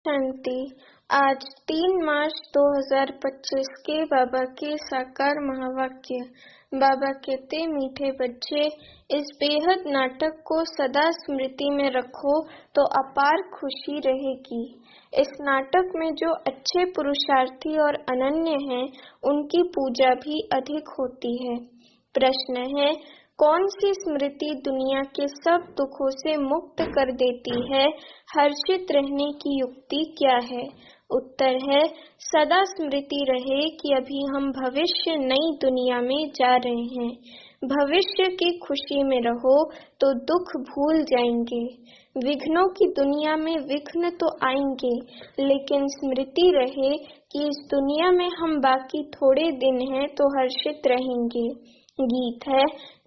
शांति। आज 3 मार्च 2025 के बाबा के साकार महावाक्य। बाबा कहते, मीठे बच्चे, इस बेहद नाटक को सदा स्मृति में रखो तो अपार खुशी रहेगी। इस नाटक में जो अच्छे पुरुषार्थी और अनन्य हैं, उनकी पूजा भी अधिक होती है। प्रश्न है, कौन सी स्मृति दुनिया के सब दुखों से मुक्त कर देती है? हर्षित रहने की युक्ति क्या है? उत्तर है, सदा स्मृति रहे कि अभी हम भविष्य नई दुनिया में जा रहे हैं। भविष्य की खुशी में रहो तो दुख भूल जाएंगे। विघ्नों की दुनिया में विघ्न तो आएंगे, लेकिन स्मृति रहे कि इस दुनिया में हम बाकी थोड़े दिन हैं तो हर्षित रहेंगे। गीत है,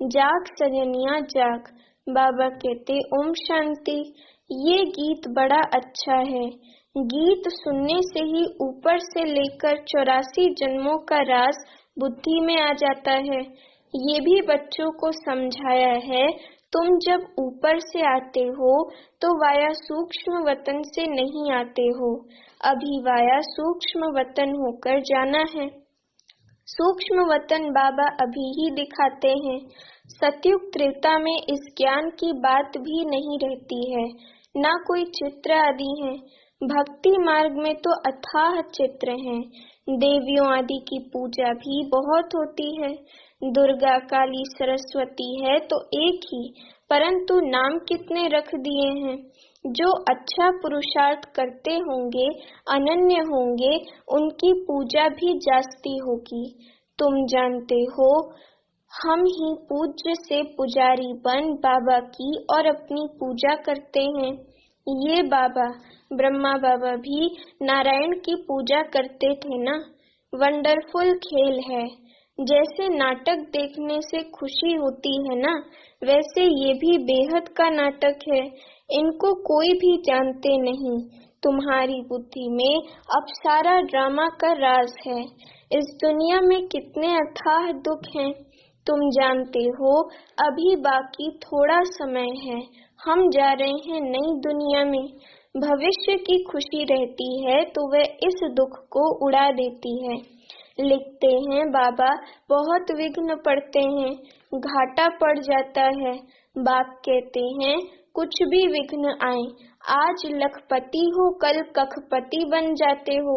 जाग सजनिया जाग। बाबा कहते, ओम शांति। ये गीत बड़ा अच्छा है। गीत सुनने से ही ऊपर से लेकर 84 जन्मों का राज बुद्धि में आ जाता है। ये भी बच्चों को समझाया है, तुम जब ऊपर से आते हो तो वाया सूक्ष्म वतन से नहीं आते हो। अभी वाया सूक्ष्म वतन होकर जाना है। सूक्ष्म वतन बाबा अभी ही दिखाते हैं। सतयुग त्रेता में इस ज्ञान की बात भी नहीं रहती है, ना कोई चित्र आदि है। भक्ति मार्ग में तो अथाह चित्र हैं। देवियों आदि की पूजा भी बहुत होती है। दुर्गा, काली, सरस्वती है तो एक ही, परंतु नाम कितने रख दिए हैं। जो अच्छा पुरुषार्थ करते होंगे, अनन्य होंगे, उनकी पूजा भी जास्ती होगी। तुम जानते हो, हम ही पूज्य से पुजारी बन बाबा की और अपनी पूजा करते हैं। ये बाबा, ब्रह्मा बाबा भी नारायण की पूजा करते थे ना। वंडरफुल खेल है। जैसे नाटक देखने से खुशी होती है ना, वैसे ये भी बेहद का नाटक है। इनको कोई भी जानते नहीं। तुम्हारी बुद्धि में अब सारा ड्रामा का राज है। इस दुनिया में कितने अथाह दुख हैं, तुम जानते हो। अभी बाकी थोड़ा समय है। हम जा रहे हैं नई दुनिया में। भविष्य की खुशी रहती है तो वह इस दुख को उड़ा देती है। लिखते हैं बाबा, बहुत विघ्न पड़ते हैं, घाटा पड़ जाता है। बाप कहते हैं, कुछ भी विघ्न आए, आज लखपति हो कल कखपति बन जाते हो।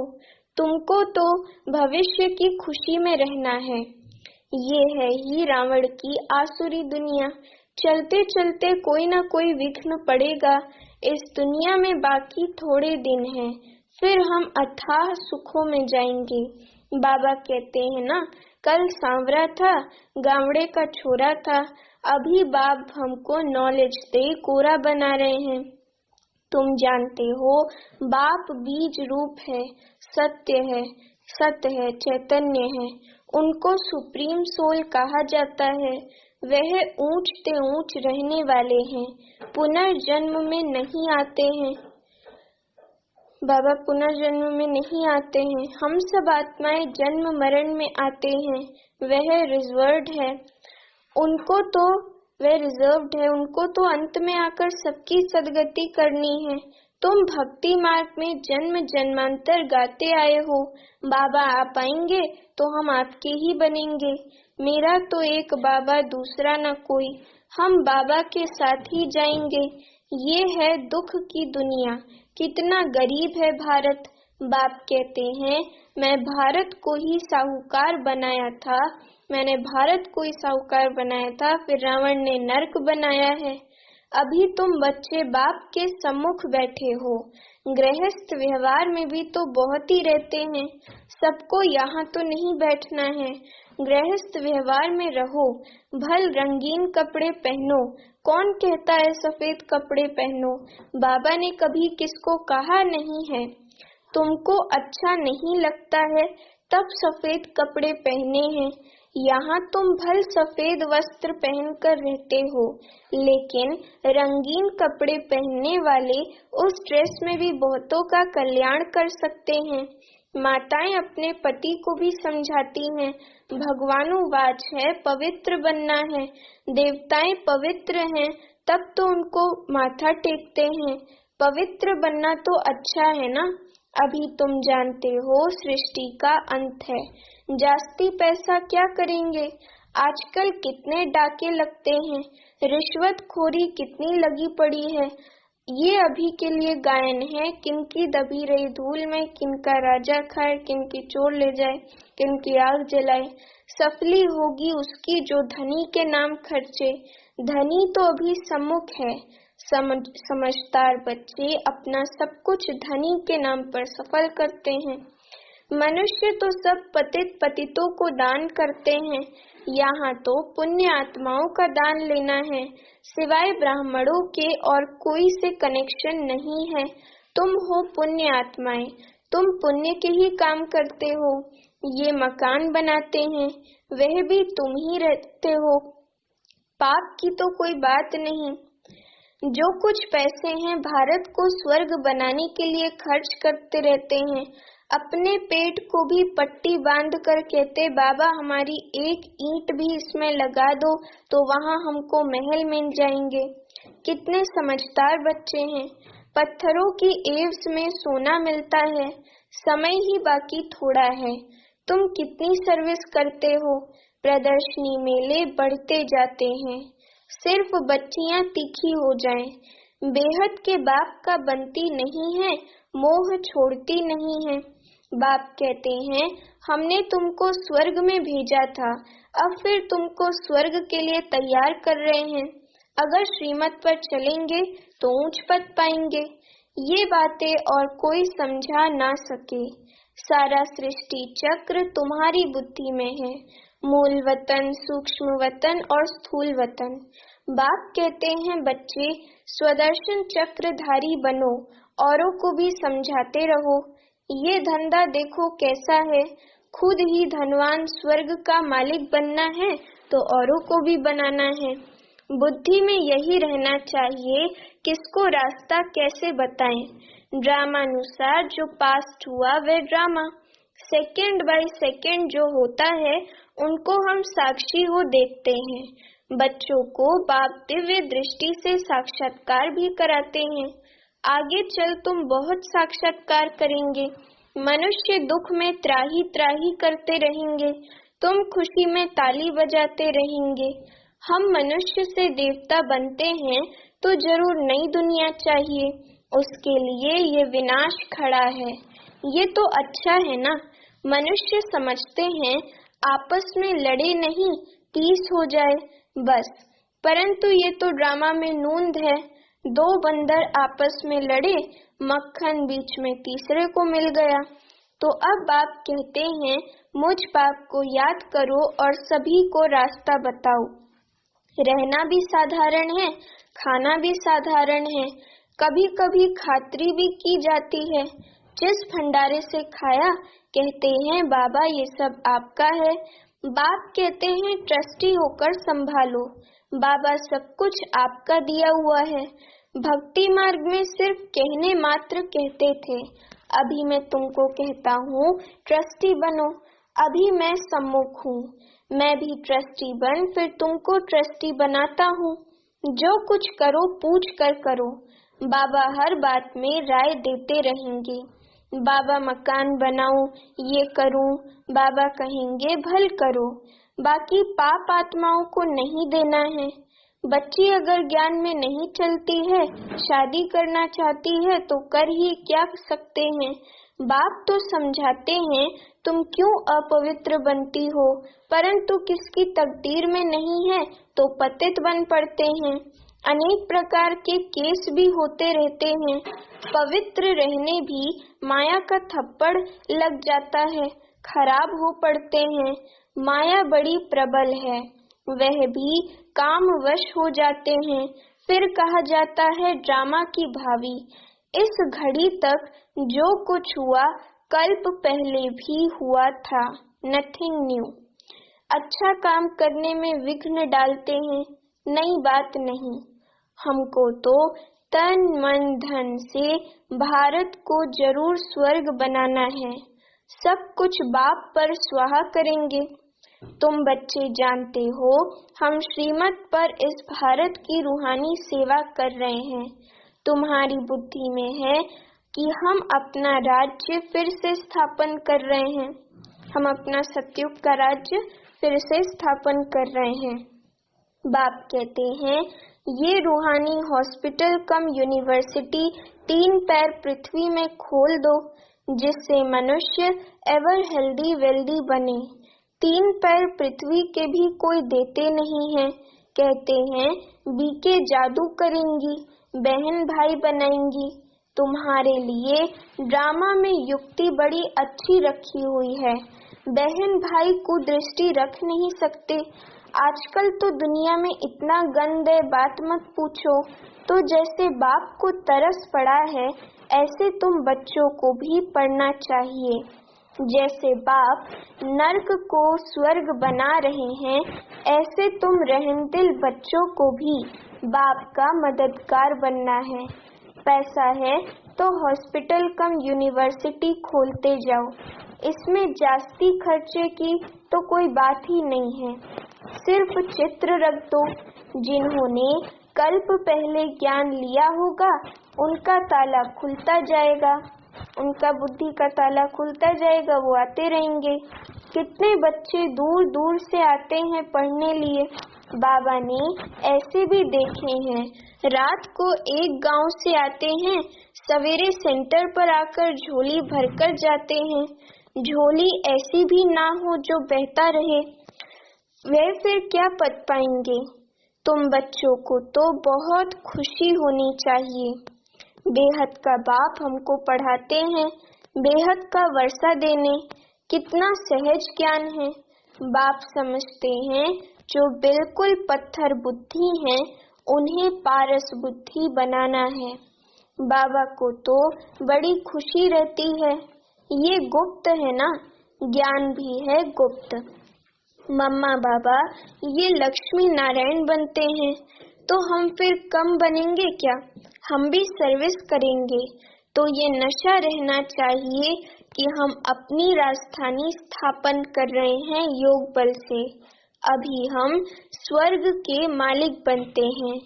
तुमको तो भविष्य की खुशी में रहना है। ये है ही रावण की आसुरी दुनिया। चलते चलते कोई ना कोई विघ्न पड़ेगा। इस दुनिया में बाकी थोड़े दिन हैं, फिर हम अथाह सुखों में जाएंगे। बाबा कहते हैं ना, कल सांवरा था, गावड़े का छोरा था। अभी बाप हमको नॉलेज दे कोरा बना रहे हैं। तुम जानते हो, बाप बीज रूप है, सत्य है, सत्य है, चैतन्य है। उनको सुप्रीम सोल कहा जाता है। वह ऊंच ते ऊंच रहने वाले हैं, पुनर्जन्म में नहीं आते हैं। बाबा पुनर्जन्म में नहीं आते हैं। हम सब आत्माएं जन्म मरण में आते हैं। वह रिजर्व्ड है। उनको तो अंत में आकर सबकी सदगति करनी है। तुम भक्ति मार्ग में जन्म जन्मांतर गाते आए हो, बाबा आप आएंगे तो हम आपके ही बनेंगे। मेरा तो एक बाबा, दूसरा न कोई। हम बाबा के साथ ही जाएंगे। ये है दुख की दुनिया। कितना गरीब है भारत। बाप कहते हैं, मैं भारत को ही साहूकार बनाया था। मैंने भारत को ही साहूकार बनाया था, फिर रावण ने नरक बनाया है। अभी तुम बच्चे बाप के सम्मुख बैठे हो। गृहस्थ व्यवहार में भी तो बहुत ही रहते हैं। सबको यहाँ तो नहीं बैठना है। गृहस्थ व्यवहार में रहो। भल रंगीन कपड़े पहनो। कौन कहता है सफेद कपड़े पहनो? बाबा ने कभी किसको कहा नहीं है। तुमको अच्छा नहीं लगता है तब सफेद कपड़े पहने हैं। यहाँ तुम भल सफेद वस्त्र पहनकर रहते हो, लेकिन रंगीन कपड़े पहनने वाले उस ड्रेस में भी बहुतों का कल्याण कर सकते हैं। माताएं अपने पति को भी समझाती हैं, भगवानुवाच है पवित्र बनना है। देवताएं पवित्र हैं, तब तो उनको माथा टेकते हैं। पवित्र बनना तो अच्छा है ना। अभी तुम जानते हो सृष्टि का अंत है, जास्ती पैसा क्या करेंगे। आजकल कितने डाके लगते हैं, रिश्वतखोरी कितनी लगी पड़ी है। ये अभी के लिए गायन है, किनकी दबी रही धूल में किनका राजा खाए, किनकी चोर ले जाए, किनकी आग जलाए। सफली होगी उसकी जो धनी के नाम खर्चे। धनी तो अभी सम्मुख है, समझदार बच्चे अपना सब कुछ धनी के नाम पर सफल करते हैं। मनुष्य तो सब पतित पतितों को दान करते हैं। यहाँ तो पुण्य आत्माओं का दान लेना है, सिवाय ब्राह्मणों के और कोई से कनेक्शन नहीं है। तुम हो पुण्य आत्माएं, तुम पुण्य के ही काम करते हो। ये मकान बनाते हैं, वह भी तुम ही रहते हो। पाप की तो कोई बात नहीं। जो कुछ पैसे हैं भारत को स्वर्ग बनाने के लिए खर्च करते रहते हैं। अपने पेट को भी पट्टी बांध कर कहते, बाबा हमारी एक ईंट भी इसमें लगा दो तो वहाँ हमको महल मिल जाएंगे। कितने समझदार बच्चे हैं। पत्थरों की एवज में सोना मिलता है। समय ही बाकी थोड़ा है। तुम कितनी सर्विस करते हो। प्रदर्शनी मेले बढ़ते जाते हैं, सिर्फ बच्चियां तीखी हो जाएं। बेहद के बाप का बनती नहीं है, मोह छोड़ती नहीं है। बाप कहते हैं हमने तुमको स्वर्ग में भेजा था, अब फिर तुमको स्वर्ग के लिए तैयार कर रहे हैं। अगर श्रीमत पर चलेंगे तो ऊंच पद पाएंगे। ये बातें और कोई समझा ना सके। सारा सृष्टि चक्र तुम्हारी बुद्धि में है, मूल वतन, सूक्ष्म वतन और स्थूल वतन। बाप कहते हैं बच्चे स्वदर्शन चक्रधारी बनो, औरों को भी समझाते रहो। ये धंधा देखो कैसा है, खुद ही धनवान स्वर्ग का मालिक बनना है तो औरों को भी बनाना है। बुद्धि में यही रहना चाहिए, किसको रास्ता कैसे बताएं। ड्रामानुसार जो पास्ट हुआ वह ड्रामा, सेकंड बाय सेकंड जो होता है उनको हम साक्षी हो देखते हैं। बच्चों को बाप दिव्य दृष्टि से साक्षात्कार भी कराते हैं। आगे चल तुम बहुत साक्षात्कार करेंगे। मनुष्य दुख में त्राही त्राही करते रहेंगे, तुम खुशी में ताली बजाते रहेंगे। हम मनुष्य से देवता बनते हैं तो जरूर नई दुनिया चाहिए, उसके लिए ये विनाश खड़ा है। ये तो अच्छा है ना। मनुष्य समझते हैं आपस में लड़े नहीं, पीस हो जाए बस, परंतु ये तो ड्रामा में नूंद है। दो बंदर आपस में लड़े, मक्खन बीच में तीसरे को मिल गया। तो अब बाप कहते हैं मुझ बाप को याद करो और सभी को रास्ता बताओ। रहना भी साधारण है, खाना भी साधारण है, कभी कभी खातरी भी की जाती है। जिस भंडारे से खाया कहते हैं बाबा ये सब आपका है। बाप कहते हैं ट्रस्टी होकर संभालो, बाबा सब कुछ आपका दिया हुआ है। भक्ति मार्ग में सिर्फ कहने मात्र कहते थे, अभी मैं तुमको कहता हूँ ट्रस्टी बनो। अभी मैं सम्मुख हूँ, मैं भी ट्रस्टी बन फिर तुमको ट्रस्टी बनाता हूँ। जो कुछ करो पूछ कर करो, बाबा हर बात में राय देते रहेंगे। बाबा मकान बनाऊं, ये करूं, बाबा कहेंगे भल करो। बाकी पाप आत्माओं को नहीं देना है। बच्ची अगर ज्ञान में नहीं चलती है, शादी करना चाहती है तो कर ही क्या सकते हैं। बाप तो समझाते हैं तुम क्यों अपवित्र बनती हो, परंतु किसकी तकदीर में नहीं है तो पतित बन पड़ते हैं। अनेक प्रकार के केस भी होते रहते हैं। पवित्र रहने भी माया का थप्पड़ लग जाता है, खराब हो पड़ते हैं। माया बड़ी प्रबल है, वह भी काम वश हो जाते हैं। फिर कहा जाता है ड्रामा की भावी। इस घड़ी तक जो कुछ हुआ कल्प पहले भी हुआ था, नथिंग न्यू। अच्छा काम करने में विघ्न डालते हैं, नई बात नहीं। हमको तो तन मन धन से भारत को जरूर स्वर्ग बनाना है। सब कुछ बाप पर स्वाहा करेंगे। तुम बच्चे जानते हो हम श्रीमत पर इस भारत की रूहानी सेवा कर रहे हैं। तुम्हारी बुद्धि में है कि हम अपना राज्य फिर से स्थापन कर रहे हैं। हम अपना सतयुग का राज्य फिर से स्थापन कर रहे हैं। बाप कहते हैं, ये रूहानी हॉस्पिटल कम यूनिवर्सिटी 3 पैर पृथ्वी में खोल दो, जिससे मनुष्य एवर हेल्दी वेल्दी बने। 3 पैर पृथ्वी के भी कोई देते नहीं है। कहते हैं बीके जादू करेंगी, बहन भाई बनाएंगी। तुम्हारे लिए ड्रामा में युक्ति बड़ी अच्छी रखी हुई है। बहन भाई को दृष्टि रख नहीं सकते। आजकल तो दुनिया में इतना गंद है, बात मत पूछो। तो जैसे बाप को तरस पड़ा है, ऐसे तुम बच्चों को भी पढ़ना चाहिए। जैसे बाप नर्क को स्वर्ग बना रहे हैं, ऐसे तुम रहमदिल बच्चों को भी बाप का मददगार बनना है। पैसा है तो हॉस्पिटल कम यूनिवर्सिटी खोलते जाओ। इसमें जास्ती खर्चे की तो कोई बात ही नहीं है। सिर्फ चित्र रख दो। जिन्होंने कल्प पहले ज्ञान लिया होगा, उनका ताला खुलता जाएगा, उनका बुद्धि का ताला खुलता जाएगा, वो आते रहेंगे। कितने बच्चे दूर दूर से आते हैं पढ़ने लिए। बाबा ने ऐसे भी देखे हैं, रात को एक गांव से आते हैं, सवेरे सेंटर पर आकर झोली भरकर जाते हैं। झोली ऐसी भी ना हो जो बहता रहे, वे फिर क्या पढ़ पाएंगे। तुम बच्चों को तो बहुत खुशी होनी चाहिए। बेहद का बाप हमको पढ़ाते हैं, बेहद का वर्षा देने। कितना सहज ज्ञान है। बाप समझते हैं जो बिल्कुल पत्थर बुद्धि हैं, उन्हें पारस बुद्धि बनाना है। बाबा को तो बड़ी खुशी रहती है। ये गुप्त है ना, ज्ञान भी है गुप्त। मम्मा बाबा ये लक्ष्मी नारायण बनते हैं, तो हम फिर कम बनेंगे क्या? हम भी सर्विस करेंगे। तो ये नशा रहना चाहिए कि हम अपनी राजधानी स्थापन कर रहे हैं योग बल से। अभी हम स्वर्ग के मालिक बनते हैं।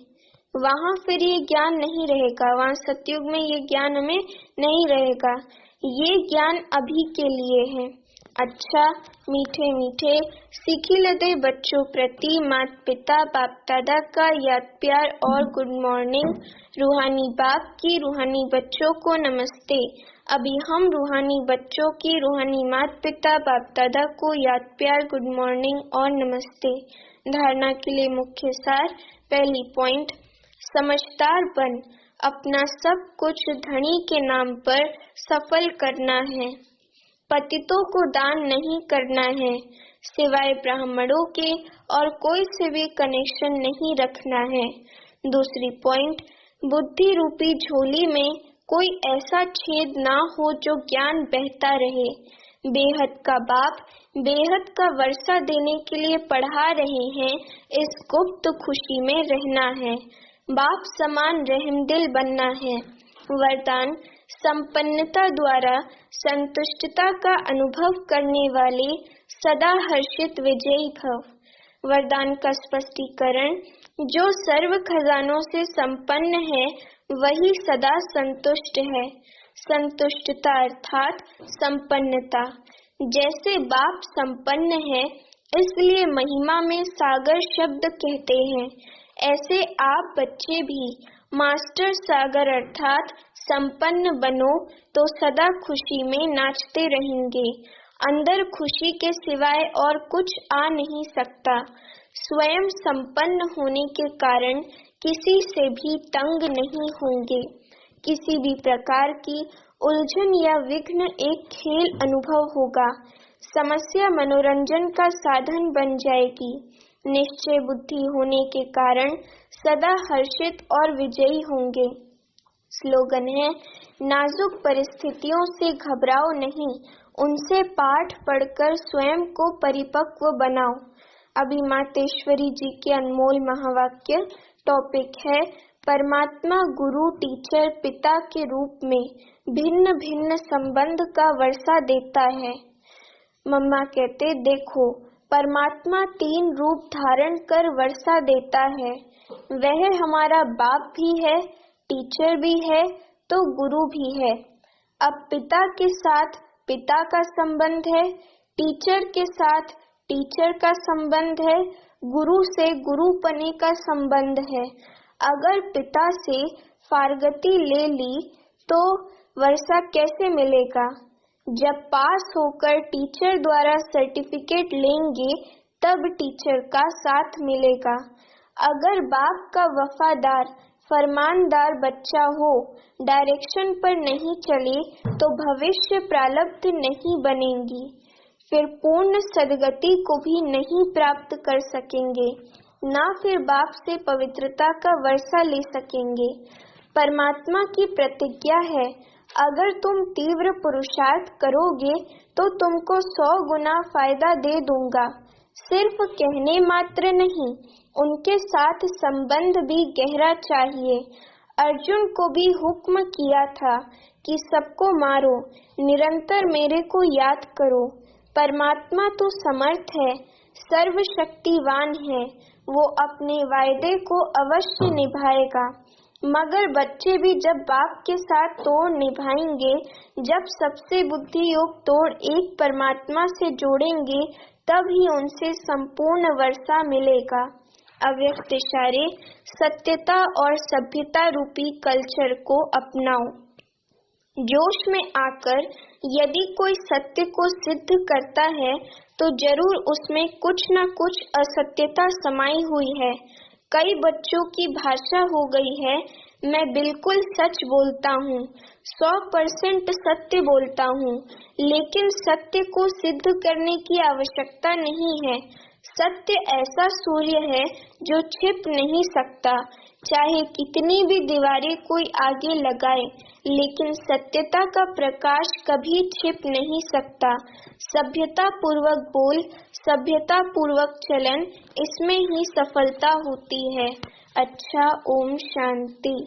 वहाँ फिर ये ज्ञान नहीं रहेगा, वहाँ सतयुग में ये ज्ञान हमें नहीं रहेगा। ये ज्ञान अभी के लिए है। अच्छा मीठे मीठे सिखिलदे बच्चों प्रति माता पिता बाप दादा का याद प्यार और गुड मॉर्निंग। रूहानी बाप की रूहानी बच्चों को नमस्ते। अभी हम रूहानी बच्चों की रूहानी माता पिता बाप दादा को याद प्यार गुड मॉर्निंग और नमस्ते। धारणा के लिए मुख्य सार। पहली पॉइंट, समझदार बन अपना सब कुछ धनी के नाम पर सफल करना है। पतितों को दान नहीं करना है, सिवाय ब्राह्मणों के और कोई से भी कनेक्शन नहीं रखना है। दूसरी पॉइंट, बुद्धि रूपी झोली में कोई ऐसा छेद ना हो जो ज्ञान बहता रहे। बेहद का बाप बेहद का वर्षा देने के लिए पढ़ा रहे हैं। इस गुप्त खुशी में रहना है। बाप समान रहमदिल बनना है। वरदान, संपन्नता द्वारा संतुष्टता का अनुभव करने वाले सदा हर्षित विजयी भव। वरदान का स्पष्टीकरण, जो सर्व खजानों से संपन्न है वही सदा संतुष्ट है। संतुष्टता अर्थात संपन्नता। जैसे बाप संपन्न है, इसलिए महिमा में सागर शब्द कहते हैं। ऐसे आप बच्चे भी मास्टर सागर अर्थात संपन्न बनो तो सदा खुशी में नाचते रहेंगे। अंदर खुशी के सिवाय और कुछ आ नहीं सकता। स्वयं संपन्न होने के कारण किसी से भी तंग नहीं होंगे। किसी भी प्रकार की उलझन या विघ्न एक खेल अनुभव होगा। समस्या मनोरंजन का साधन बन जाएगी। निश्चय बुद्धि होने के कारण सदा हर्षित और विजयी होंगे। स्लोगन है, नाजुक परिस्थितियों से घबराओ नहीं, उनसे पाठ पढ़कर स्वयं को परिपक्व बनाओ। अभी मातेश्वरी जी के अनमोल महावाक्य। टॉपिक है, परमात्मा गुरु टीचर पिता के रूप में भिन्न भिन्न संबंध का वर्षा देता है। मम्मा कहते, देखो परमात्मा 3 रूप धारण कर वर्षा देता है। वह हमारा बाप भी है, टीचर भी है तो गुरु भी है। अब पिता के साथ पिता का संबंध है, टीचर के साथ टीचर का संबंध है, गुरु से गुरुपने का संबंध है। अगर पिता से फारगती ले ली तो वर्षा कैसे मिलेगा? जब पास होकर टीचर द्वारा सर्टिफिकेट लेंगे तब टीचर का साथ मिलेगा। अगर बाप का वफादार फरमानदार बच्चा हो, डायरेक्शन पर नहीं चले तो भविष्य प्रारब्ध नहीं बनेंगी, फिर पूर्ण सदगति को भी नहीं प्राप्त कर सकेंगे, ना फिर बाप से पवित्रता का वर्षा ले सकेंगे। परमात्मा की प्रतिज्ञा है, अगर तुम तीव्र पुरुषार्थ करोगे तो तुमको 100 गुना फायदा दे दूंगा। सिर्फ कहने मात्र नहीं, उनके साथ संबंध भी गहरा चाहिए। अर्जुन को भी हुक्म किया था कि सबको मारो, निरंतर मेरे को याद करो। परमात्मा तो समर्थ है, सर्वशक्तिवान है, वो अपने वायदे को अवश्य निभाएगा। मगर बच्चे भी जब बाप के साथ तोड़ निभाएंगे, जब सबसे बुद्धि योग तोड़ एक परमात्मा से जोड़ेंगे, तब ही उनसे संपूर्ण वर्षा मिलेगा। अव्यक्त इशारे, सत्यता और सभ्यता रूपी कल्चर को अपनाओ। जोश में आकर यदि कोई सत्य को सिद्ध करता है तो जरूर उसमें कुछ न कुछ असत्यता समाई हुई है। कई बच्चों की भाषा हो गई है, मैं बिल्कुल सच बोलता हूँ, 100% सत्य बोलता हूँ, लेकिन सत्य को सिद्ध करने की आवश्यकता नहीं है। सत्य ऐसा सूर्य है जो छिप नहीं सकता, चाहे कितनी भी दीवारें कोई आगे लगाए, लेकिन सत्यता का प्रकाश कभी छिप नहीं सकता। सभ्यता पूर्वक बोल, सभ्यता पूर्वक चलन, इसमें ही सफलता होती है। अच्छा, ओम शांति।